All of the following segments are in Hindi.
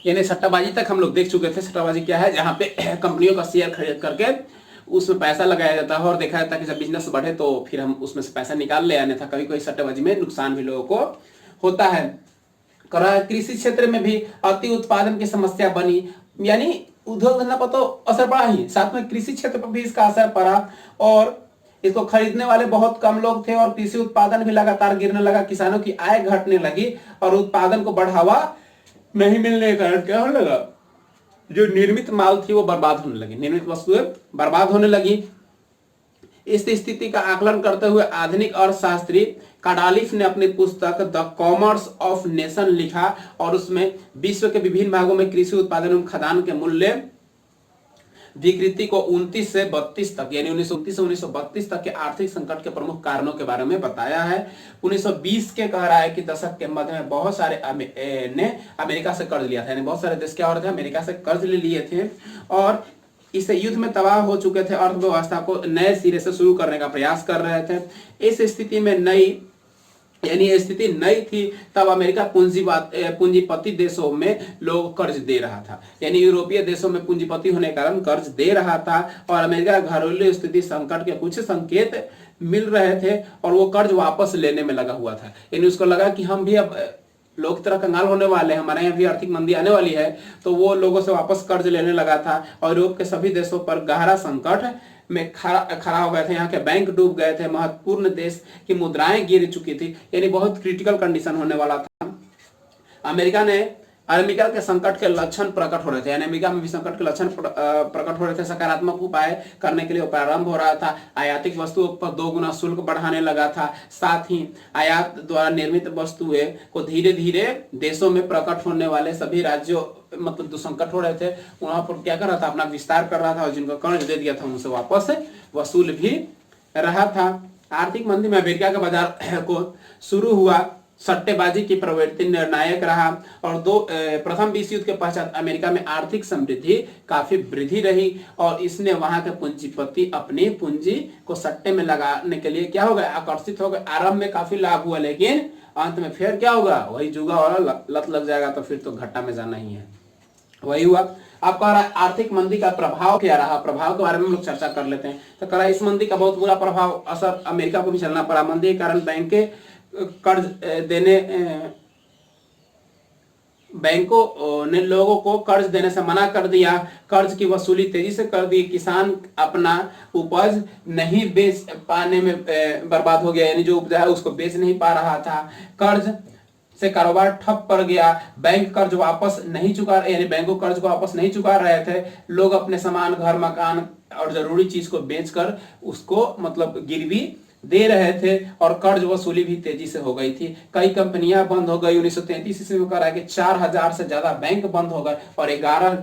यानी सट्टाबाजी तक हम लोग देख चुके थे। सट्टाबाजी क्या है, जहाँ पे कंपनियों का शेयर खरीद करके उसमें पैसा लगाया जाता है और देखा जाता है कि जब बिजनेस बढ़े तो फिर हम उसमें से पैसा निकाल ले, अन्यथा कभी कोई सट्टेबाजी में नुकसान भी लोगों को होता है। कृषि क्षेत्र में भी अति उत्पादन की समस्या बनी, यानी उद्योग धंधा पर तो असर पड़ा ही, साथ में कृषि क्षेत्र पर भी इसका असर पड़ा और इसको खरीदने वाले बहुत कम लोग थे और कृषि उत्पादन भी लगातार गिरने लगा, किसानों की आय घटने लगी और उत्पादन को बढ़ावा नहीं मिलने के कारण क्या होने लगा, जो निर्मित माल थी वो बर्बाद होने लगी, निर्मित वस्तुएं बर्बाद होने लगी। इस स्थिति का आकलन करते हुए आधुनिक अर्थशास्त्री काडालिफ ने अपनी पुस्तक द कॉमर्स ऑफ नेशन लिखा और उसमें विश्व के विभिन्न भागों में कृषि उत्पादन एवं खाद्यान्न के मूल्य विकृति को 29 से 32 तक, यानी 1929 से 1932 तक के आर्थिक संकट के प्रमुख कारणों के बारे में बताया है। 1920 के कह रहा है कि दशक के मध्य में बहुत सारे ने अमेरिका से कर्ज लिया था, यानी बहुत सारे देश क्या हो रहे थे, अमेरिका से कर्ज ले लिए थे और इस युद्ध में तबाह हो चुके थे, अर्थव्यवस्था को नए सिरे से शुरू करने का प्रयास कर रहे थे। इस स्थिति में यानी ये स्थिति नई थी, तब अमेरिका पूंजीपति देशों में लोग कर्ज दे रहा था, यानी यूरोपीय देशों में पूंजीपति होने के कारण कर्ज दे रहा था और अमेरिका घरेलू स्थिति संकट के कुछ संकेत मिल रहे थे और वो कर्ज वापस लेने में लगा हुआ था। यानी उसको लगा कि हम भी अब लोग की तरह कंगाल होने वाले हैं, हमारे यहाँ भी आर्थिक मंदी आने वाली है, तो वो लोगों से वापस कर्ज लेने लगा था और यूरोप के सभी देशों पर गहरा संकट में खड़ा हो गए थे। यहाँ के बैंक डूब गए थे, महत्वपूर्ण देश की मुद्राएं गिर चुकी थी, यानी बहुत क्रिटिकल कंडीशन होने वाला था। अमेरिका के संकट के लक्षण प्रकट हो रहे थे, यानी अमेरिका में भी संकट के लक्षण प्रकट हो रहे थे। सकारात्मक उपाय करने के लिए प्रारंभ हो रहा था, आयातिक वस्तुओं पर 2 गुना शुल्क बढ़ाने लगा था, साथ ही आयात द्वारा निर्मित वस्तुएं को धीरे धीरे देशों में प्रकट होने वाले सभी राज्यों, मतलब जो संकट हो रहे थे वहां पर क्या कर रहा था, अपना विस्तार कर रहा था और जिनको कर्ज दे दिया था उनसे वापस वसूल भी रहा था। आर्थिक मंदी में अमेरिका के बाजार को शुरू हुआ सट्टेबाजी की प्रवृत्ति निर्णायक रहा और प्रथम विश्व युद्ध के पश्चात अमेरिका में आर्थिक समृद्धि काफी वृद्धि रही और इसने वहां के पूंजीपति अपनी पूंजी को सट्टे में लगाने के लिए क्या हो गए, आकर्षित हो गए। आरंभ में काफी लाभ हुआ लेकिन अंत में फिर क्या होगा, वही जुआ वाला लत लग जाएगा, तो फिर तो घाटा में जाना ही है। वही हुआ। अब कह रहा है आर्थिक मंदी का प्रभाव क्या रहा, प्रभाव के बारे में हम लोग चर्चा कर लेते हैं। तो कह रहा है इस मंदी का बहुत बुरा प्रभाव असर अमेरिका को भी झेलना पड़ा। मंदी के कारण बैंकों ने लोगों को कर्ज देने से मना कर दिया, कर्ज की वसूली तेजी से कर दी, किसान अपना उपज नहीं बेच पाने में बर्बाद हो गया, यानी जो उपजा है उसको बेच नहीं पा रहा था, कर्ज से कारोबार ठप पड़ गया, बैंक कर्ज वापस नहीं चुका, यानी बैंकों कर्ज को वापस नहीं चुका रहे थे, लोग अपने सामान, घर, मकान और जरूरी चीज को बेचकर उसको मतलब गिरवी दे रहे थे और कर्ज वसूली भी तेजी से हो गई थी। कई कंपनियां बंद हो गई। 1933 ईस्वी में कह रहा है कि 4000 से ज्यादा बैंक बंद हो गए और 11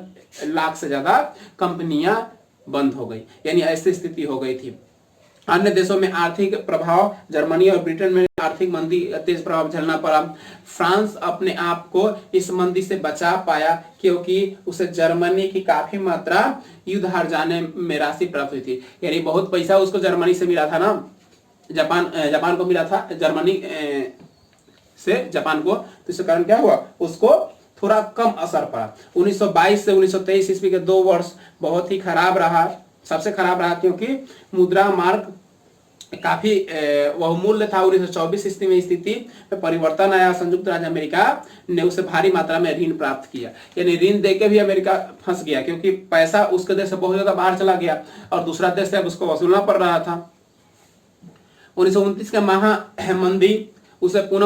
लाख से ज्यादा कंपनियां बंद हो गई, यानी ऐसी स्थिति हो गई थी। अन्य देशों में आर्थिक प्रभाव, जर्मनी और ब्रिटेन में आर्थिक मंदी तेज प्रभाव झेलना पड़ा। फ्रांस अपने आप को इस मंदी से बचा पाया क्योंकि उसे जर्मनी की काफी मात्रा युद्ध हार जाने में राशि प्राप्त हुई थी, यानी बहुत पैसा उसको जर्मनी से मिला था ना, जापान को मिला था जर्मनी से जापान को, तो इसके कारण क्या हुआ, उसको थोड़ा कम असर पड़ा। 1922 से 1923 ईस्वी के 2 वर्ष बहुत ही खराब रहा, सबसे खराब रहा क्योंकि मुद्रा मार्ग काफी बहुमूल्य था। 1924 ईस्वी में स्थिति में परिवर्तन आया, संयुक्त राज्य अमेरिका ने उसे भारी मात्रा में ऋण प्राप्त किया, यानी ऋण देके भी अमेरिका फंस गया क्योंकि पैसा उसके देश से बहुत ज्यादा बाहर चला गया और दूसरा देश से अब उसको वसूलना पड़ रहा था। 1929 का महामंदी उसे पुनः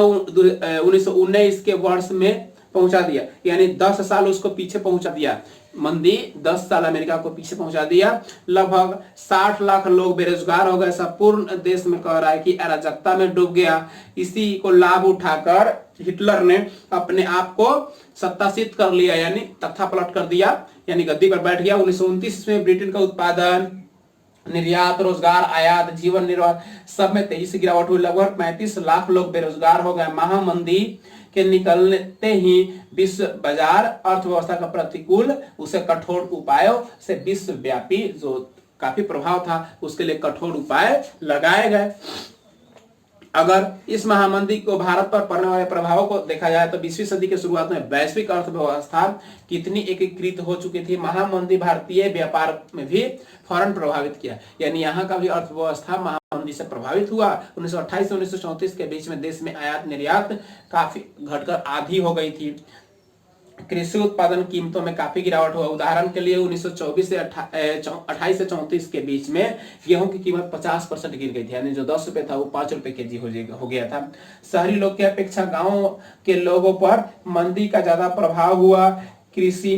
1919 के वर्ष में पहुंचा दिया, यानी 10 साल उसको पीछे पहुंचा दिया। मंदी 10 साल अमेरिका को पीछे पहुंचा दिया। लगभग 60 लाख लोग बेरोजगार हो गए। संपूर्ण देश में कह रहा है कि अराजकता में डूब गया। इसी को लाभ उठाकर हिटलर ने अपने आप को सत्तासीत कर लिया, यानी तख्ता पलट कर दिया, यानी गद्दी पर बैठ गया। 1929 में ब्रिटेन का उत्पादन, निर्यात, रोजगार, आयात, जीवन निर्वाह सब में तेजी से गिरावट हुई। लगभग 35 लाख लोग बेरोजगार हो गए। महामंदी के निकलते ही विश्व बाजार अर्थव्यवस्था का प्रतिकूल, उसे कठोर उपायों से विश्वव्यापी जो काफी प्रभाव था उसके लिए कठोर उपाय लगाए गए। अगर इस महामंदी को भारत पर पड़ने वाले प्रभावों को देखा जाए तो 20वीं सदी के शुरुआत में वैश्विक अर्थव्यवस्था कितनी एकीकृत हो चुकी थी। महामंदी भारतीय व्यापार में भी फौरन प्रभावित किया, यानी यहाँ का भी अर्थव्यवस्था महामंदी से प्रभावित हुआ। 1928 से 1934 के बीच में देश में आयात निर्यात काफी घटकर आधी हो गई थी। कृषि उत्पादन कीमतों में काफी गिरावट हुआ। उदाहरण के लिए 1924 से 28 से 34 के बीच में गेहूं की कीमत 50% गिर गई थी, यानी जो 10 रुपए था वो 5 रुपए केजी हो गया था। शहरी लोग की अपेक्षा गांव के लोगों पर मंदी का ज्यादा प्रभाव हुआ। कृषि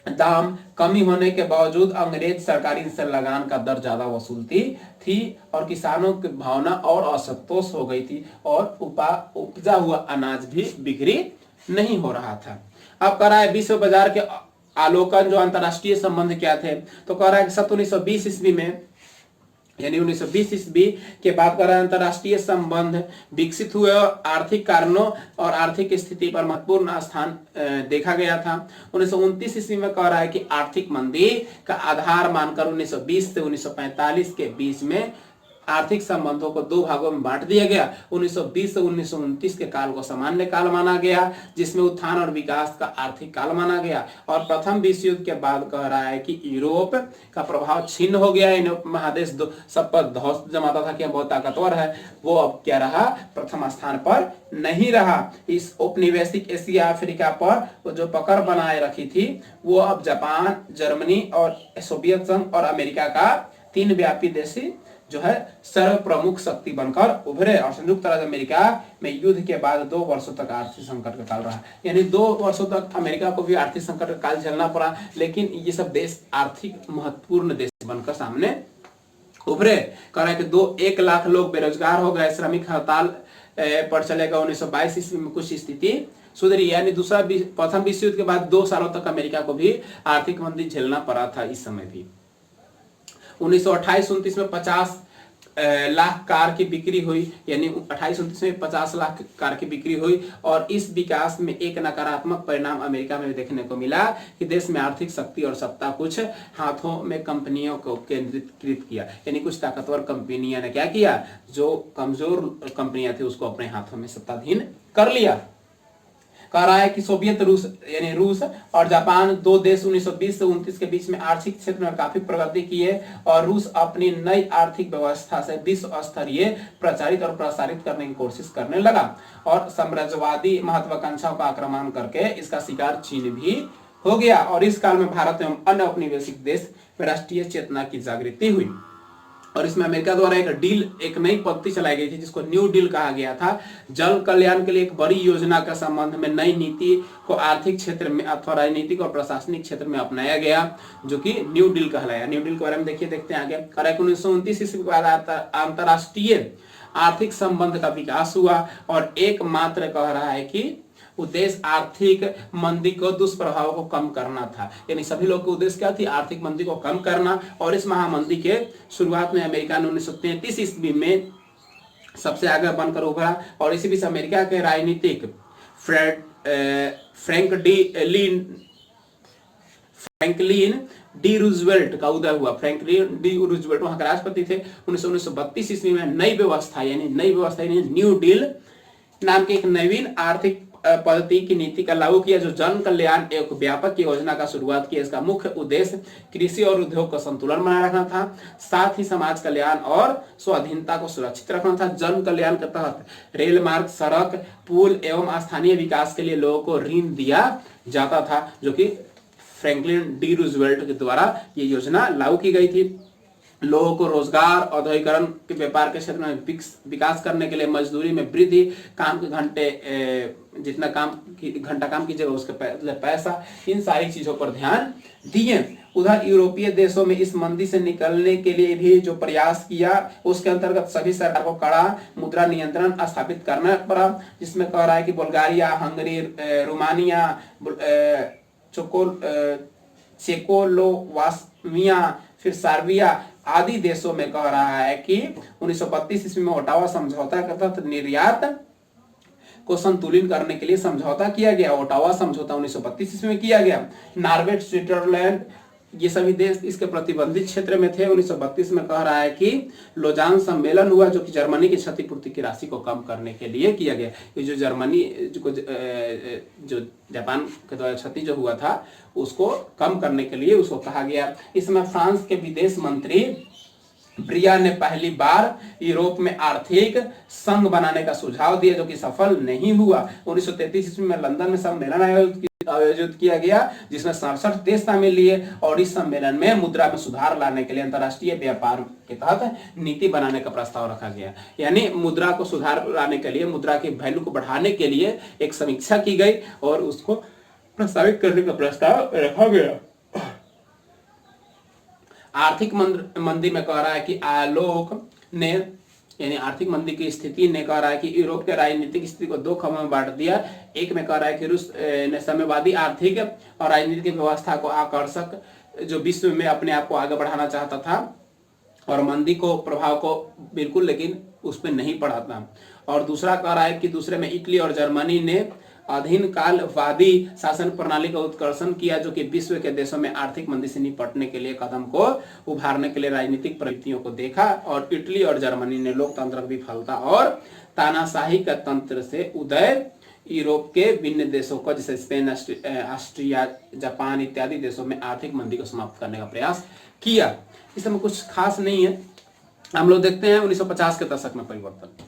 दाम कमी होने के बावजूद अंग्रेज सरकारी इनसे लगान का दर ज्यादा वसूलती थी और किसानों की भावना और असंतोष हो गई थी और उपजा हुआ अनाज भी बिक्री नहीं हो रहा था। अब कह रहा है विश्व बाजार के आलोकन जो अंतरराष्ट्रीय संबंध क्या थे, तो कह रहा है कि 1920 ईस्वी में, यानी 1920 ईस्वी के बाद कह रहा है अंतरराष्ट्रीय संबंध विकसित हुए और आर्थिक कारणों और आर्थिक स्थिति पर महत्वपूर्ण स्थान देखा गया था। 1929 ईस्वी में कह रहा है कि आर्थिक मंदी का आधार मानकर 1920 से 1945 के बीच में आर्थिक संबंधों को दो भागों में बांट दिया गया। 1920 से 1929 के काल को सामान्य काल माना गया, जिसमें उत्थान और विकास का आर्थिक काल माना गया। और प्रथम विश्व युद्ध के बाद कह रहा है कि यूरोप का प्रभाव छिन्न हो गया। इन महादेश सब पर धौंस जमाता था कि बहुत ताकतवर है, वो अब क्या रहा, प्रथम स्थान पर नहीं रहा। इस औपनिवेशिक एशिया अफ्रीका पर जो पकड़ बनाए रखी थी वो अब जापान, जर्मनी और सोवियत संघ और अमेरिका का तीन व्यापी देशी जो है सर्व प्रमुख शक्ति बनकर उभरे। और संयुक्त राज्य अमेरिका में युद्ध के बाद 2 वर्षों तक आर्थिक संकट का काल रहा, यानी 2 वर्षों तक अमेरिका को भी आर्थिक संकट का काल झेलना पड़ा, लेकिन ये सब देश आर्थिक महत्वपूर्ण देश बनकर सामने उभरे। कह रहा है कि 1 लाख लोग बेरोजगार हो गए, श्रमिक हड़ताल पर चलेगा। 1922 ईस्वी में कुछ स्थिति सुधरी, यानी प्रथम विश्व युद्ध के बाद 2 सालों तक अमेरिका को भी आर्थिक मंदी झेलना पड़ा था। इस समय भी 1928-29 में 50 लाख कार की बिक्री हुई, यानी 28-29 में 50 लाख कार की बिक्री हुई। और इस विकास में एक नकारात्मक परिणाम अमेरिका में देखने को मिला कि देश में आर्थिक शक्ति और सत्ता कुछ हाथों में कंपनियों को केंद्रीकृत किया, यानी कुछ ताकतवर कंपनियों ने क्या किया, जो कमजोर कंपनियां थी उसको अपने हाथों में सत्ताधीन कर लिया। कह रहा है कि सोवियत रूस, यानी रूस और जापान 2 देश 1920 से 29 के बीच में आर्थिक क्षेत्र में काफी प्रगति की है और रूस अपनी नई आर्थिक व्यवस्था से विश्व स्तरीय प्रचारित और प्रसारित करने की कोशिश करने लगा और साम्राज्यवादी महत्वाकांक्षाओं का आक्रमण करके इसका शिकार चीन भी हो गया। और इस काल में भारत एवं अन्य औपनिवेशिक देश में राष्ट्रीय चेतना की जागृति हुई और इसमें अमेरिका द्वारा एक नई पद्धति चलाई गई थी जिसको न्यू डील कहा गया था। जन कल्याण के लिए एक बड़ी योजना का संबंध में नई नीति को आर्थिक क्षेत्र में अथवा राजनीतिक और प्रशासनिक क्षेत्र में अपनाया गया, जो कि न्यू डील कहलाया। न्यू डील के बारे में देखते हैं आगे। 1929 ईस्वी के बाद अंतरराष्ट्रीय आर्थिक संबंध का विकास हुआ और एकमात्र कह रहा है कि उद्देश्य आर्थिक मंदी को दुष्प्रभाव को कम करना था, यानी सभी लोग का उद्देश्य क्या थी, आर्थिक मंदी को कम करना। और इस महामंदी के शुरुआत में अमेरिका ने 1933 ईस्वी में सबसे आगे बनकर उभरा और इसी बीच अमेरिका के राजनीतिक फ्रैंकलिन डी रूजवेल्ट का उदय हुआ। फ्रैंकलिन डी रूजवेल्ट वहां के राष्ट्रपति थे। 1932 ईस्वी में नई व्यवस्था यानी न्यू डील नाम की एक नवीन आर्थिक पद्धति की नीति का लागू किया, जो जन कल्याण एक व्यापक योजना का शुरुआत किया। इसका मुख्य उद्देश्य कृषि और उद्योग का संतुलन बनाए रखना था, साथ ही समाज कल्याण और स्वाधीनता को सुरक्षित रखना था। जन कल्याण के तहत रेल मार्ग, सड़क, पुल एवं स्थानीय विकास के लिए लोगों को ऋण दिया जाता था, जो कि फ्रैंकलिन डी रूजवेल्ट के द्वारा ये योजना लागू की गई थी। लोगों को रोजगार, औद्योगिकरण के व्यापार के क्षेत्र में विकास करने के लिए मजदूरी में वृद्धि, काम के घंटे जितना घंटा काम कीजिएगा उसके पैसा, इन सारी चीजों पर ध्यान दिए। उधर यूरोपीय देशों में इस मंदी से निकलने के लिए भी जो प्रयास किया उसके अंतर्गत सभी सरकार को कड़ा मुद्रा नियंत्रण स्थापित करना पड़ा, जिसमें कह रहा है कि बुल्गारिया, हंगरी, रोमानिया, चेकोस्लोवाकिया, फिर सर्बिया आदि देशों में कह रहा है कि 1932 ईस्वी में ओटावा समझौता के तहत निर्यात को संतुलित करने के लिए समझौता किया गया। ओटावा समझौता 1932 ईस्वी में किया गया। नॉर्वे, स्विट्जरलैंड, ये सभी देश इसके प्रतिबंधित क्षेत्र में थे। 1932 में कह रहा है कि लोजान सम्मेलन हुआ जो कि जर्मनी की क्षतिपूर्ति की राशि को कम करने के लिए किया गया। ये जो जर्मनी जो जापान के द्वारा क्षति जो हुआ था उसको कम करने के लिए उसको कहा गया। इसमें फ्रांस के विदेश मंत्री ब्रिया ने पहली बार यूरोप में आर्थिक संघ बनाने का सुझाव दिया जो कि सफल नहीं हुआ। 1933 ईस्वी में लंदन में सम्मेलन आयोजित किया गया जिसमें 67 देश शामिल लिए और इस सम्मेलन में मुद्रा में सुधार लाने के लिए अंतर्राष्ट्रीय व्यापार के तहत नीति बनाने का प्रस्ताव रखा गया। यानी मुद्रा को सुधार लाने के लिए, मुद्रा की वैल्यू को बढ़ाने के लिए एक समीक्षा की गई और उसको प्रस्तावित करने का प्रस्ताव रखा गया। आर्थिक मंदी में कह रहा है कि आलोक ने यानी आर्थिक मंदी की स्थिति ने कह रहा है कि यूरोप के राजनीतिक स्थिति को दो खंडों में बांट दिया। एक में कह रहा है कि रूस ने साम्यवादी आर्थिक और राजनीतिक व्यवस्था को आकर्षक जो विश्व में अपने आप को आगे बढ़ाना चाहता था और मंदी को प्रभाव को बिल्कुल लेकिन उस पर नहीं पड़ा था। और दूसरा कह रहा है कि दूसरे में इटली और जर्मनी ने अधीन कालवादी शासन प्रणाली का उत्कर्षण किया जो कि विश्व के देशों में आर्थिक मंदी से निपटने के लिए कदम को उभारने के लिए राजनीतिक प्रवृत्तियों को देखा। और इटली और जर्मनी ने लोकतंत्र की विफलता और तानाशाही का तंत्र से उदय यूरोप के विभिन्न देशों को जैसे स्पेन, ऑस्ट्रिया, जापान इत्यादि देशों में आर्थिक मंदी को समाप्त करने का प्रयास किया। इसमें कुछ खास नहीं है। हम लोग देखते हैं 1950 के दशक में परिवर्तन।